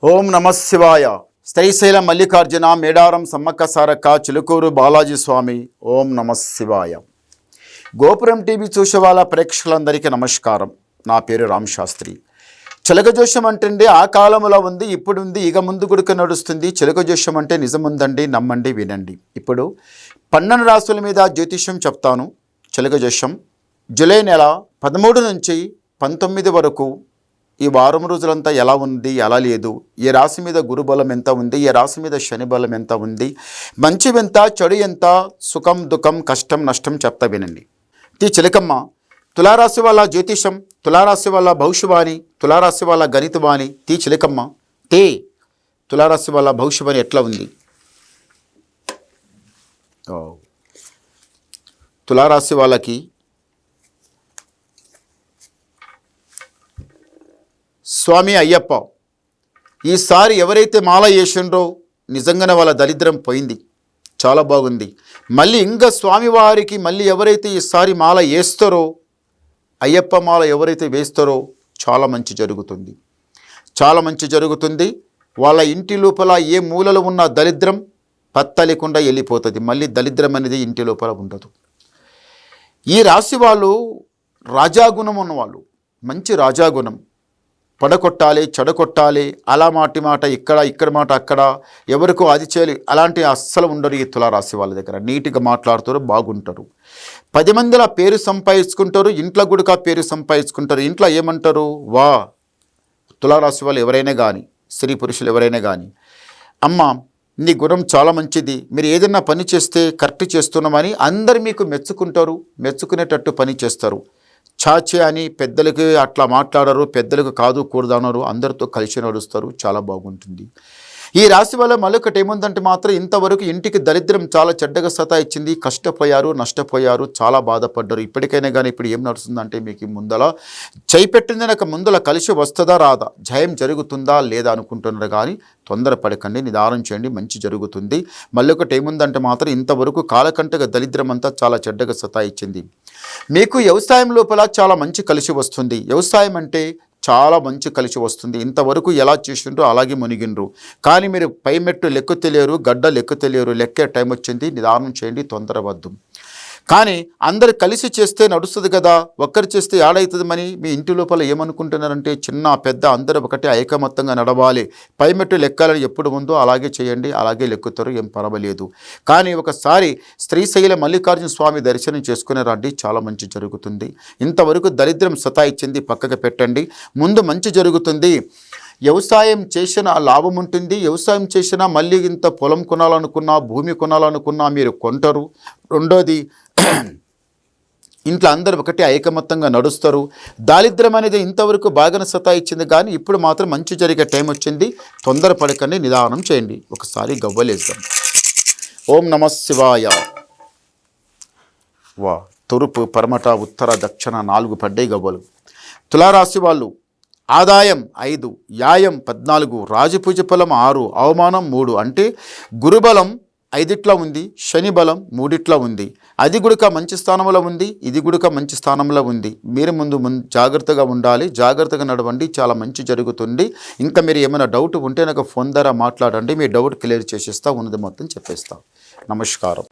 ఓం నమ శివాయ. శ్రీశైల మల్లికార్జున మేడారం సమ్మక్క సారక్క చిలుకూరు బాలాజీ స్వామి. ఓం నమ శివాయ. గోపురం టీవీ చూసే వాళ్ళ ప్రేక్షకులందరికీ నమస్కారం. నా పేరు రామ్ శాస్త్రి. చిలక జోష్యం అంటే ఆ కాలంలో ఉంది, ఇప్పుడు ఉంది, ఇక ముందు గుడిక నడుస్తుంది. చిలక జోష్యం అంటే నిజముందండి, నమ్మండి, వినండి. ఇప్పుడు 12 రాశుల మీద జ్యోతిష్యం చెప్తాను. చిలక జోష్యం జూలై నెల 13 నుంచి 19 వరకు ఈ వారం రోజులంతా ఎలా ఉంది, ఎలా లేదు, ఏ రాశి మీద గురుబలం ఎంత ఉంది, ఏ రాశి మీద శని బలం ఎంత ఉంది, మంచి ఎంత, చెడు ఎంత, సుఖం దుఃఖం కష్టం నష్టం చెప్తా వినండి. టీ చిలకమ్మ తులారాశి వాళ్ళ జ్యోతిషం, తులారాశి వాళ్ళ భవిష్యవాణి, తులారాశి వాళ్ళ గణితవాణి. టీ చిలకమ్మ టీ తులారాశి వాళ్ళ భవిష్యవాణి ఎట్లా ఉంది? తులారాశి వాళ్ళకి స్వామి అయ్యప్ప, ఈసారి ఎవరైతే మాల వేసిండ్రో నిజంగానే వాళ్ళ దరిద్రం పోయింది, చాలా బాగుంది. మళ్ళీ ఇంకా స్వామివారికి మళ్ళీ ఎవరైతే ఈసారి మాల వేస్తారో, అయ్యప్ప మాల ఎవరైతే వేస్తారో చాలా మంచి జరుగుతుంది, చాలా మంచి జరుగుతుంది. వాళ్ళ ఇంటి లోపల ఏ మూలలో ఉన్న దరిద్రం పత్తలేకుండా వెళ్ళిపోతుంది. మళ్ళీ దరిద్రం అనేది ఇంటి లోపల ఉండదు. ఈ రాశి వాళ్ళు రాజాగుణం ఉన్నవాళ్ళు, మంచి రాజాగుణం. పడకొట్టాలి, చెడగొట్టాలి, అలా మాట ఇక్కడ మాట అక్కడ, ఎవరికో అది చేయాలి, అలాంటి అస్సలు ఉండరు. ఈ తులారాశి వాళ్ళ దగ్గర నీట్గా మాట్లాడుతారు, బాగుంటారు. 10 మందిలా పేరు సంపాదించుకుంటారు, ఇంట్లో కూడా పేరు సంపాదించుకుంటారు. ఇంట్లో ఏమంటారు, వా తులారాశి వాళ్ళు ఎవరైనా కానీ, స్త్రీ పురుషులు ఎవరైనా కానీ, అమ్మ నీ గుణం చాలా మంచిది, మీరు ఏదైనా పని చేస్తే కరెక్ట్ చేస్తున్నామని అందరు మీకు మెచ్చుకుంటారు, మెచ్చుకునేటట్టు పని చేస్తారు. చాచే అని పెద్దలకి అట్లా మాట్లాడరు, పెద్దలకు కాదు కూడదన్నారు, అందరితో కలిసి నడుస్తారు, చాలా బాగుంటుంది. ఈ రాశి వల్ల మరొకటి ఏముందంటే మాత్రం ఇంతవరకు ఇంటికి దరిద్రం చాలా చెడ్డగా సతాయిచ్చింది, కష్టపోయారు, నష్టపోయారు, చాలా బాధపడ్డారు. ఇప్పటికైనా కానీ ఇప్పుడు ఏం నడుస్తుందంటే మీకు ముందల చేయిపెట్టింది నాకు ముందల కలిసి వస్తుందా రాదా, జయం జరుగుతుందా లేదా అనుకుంటున్నారు. కానీ తొందరపడకండి, నిదానం చేయండి, మంచి జరుగుతుంది. మళ్ళొకటి ఏముందంటే మాత్రం ఇంతవరకు కాలకంటగా దరిద్రం అంతా చాలా చెడ్డగా సతాయిచ్చింది. మీకు వ్యవసాయం లోపల చాలా మంచి కలిసి వస్తుంది. వ్యవసాయం అంటే చాలా మంచి కలిసి వస్తుంది. ఇంతవరకు ఎలా చేసిండ్రో అలాగే మునిగిండ్రు, కానీ మీరు పై మెట్టు లెక్క తెలియరు, గడ్డ లెక్క తెలియరు. లెక్కే టైం వచ్చింది, నిదానం చేయండి, తొందరవద్దు. కానీ అందరు కలిసి చేస్తే నడుస్తుంది కదా, ఒక్కరు చేస్తే ఏడవుతుంది. మరి మీ ఇంటి లోపల ఏమనుకుంటున్నారంటే చిన్న పెద్ద అందరూ ఒకటే ఐకమత్యంగా నడవాలి, పై మెట్టు లెక్కాలని ఎప్పుడు ఉందో అలాగే చేయండి, అలాగే లెక్కుతారు, ఏం పర్వాలేదు. కానీ ఒకసారి శ్రీశైల మల్లికార్జున స్వామి దర్శనం చేసుకుని రండి, చాలా మంచి జరుగుతుంది. ఇంతవరకు దరిద్రం సతాయిచ్చింది పక్కకు పెట్టండి, ముందు మంచి జరుగుతుంది. వ్యవసాయం చేసిన లాభం ఉంటుంది, వ్యవసాయం చేసినా మళ్ళీ ఇంత పొలం కొనాలనుకున్నా, భూమి కొనాలనుకున్నా మీరు కొంటారు. రెండోది ఇంట్లో అందరూ ఒకటే ఐకమత్యంగా నడుస్తారు. దారిద్ర్యం అనేది ఇంతవరకు బాగానే సతాయిచ్చింది, కానీ ఇప్పుడు మాత్రం మంచి జరిగే టైం వచ్చింది. తొందరపడకండి, నిదానం చేయండి. ఒకసారి గవ్వలేద్దాం. ఓం నమ శివాయ. వా తూర్పు పరమట ఉత్తర దక్షిణ 4 పడ్డాయి గవ్వలు. తులారాశి వాళ్ళు ఆదాయం 5, యాయం 14, రాజపూజ ఫలం 6, అవమానం 3. అంటే గురుబలం 5 ఉంది, శని బలం 3 ఉంది. అది గుడిక మంచి స్థానంలో ఉంది, ఇది గుడిక మంచి స్థానంలో ఉంది. మీరు ముందు జాగ్రత్తగా ఉండాలి, జాగ్రత్తగా నడవండి, చాలా మంచి జరుగుతుంది. ఇంకా మీరు ఏమైనా డౌట్ ఉంటే నాకు ఫోన్ ద్వారా మాట్లాడండి, మీ డౌట్ క్లియర్ చేసేస్తా, ఉన్నది మొత్తం చెప్పేస్తా. నమస్కారం.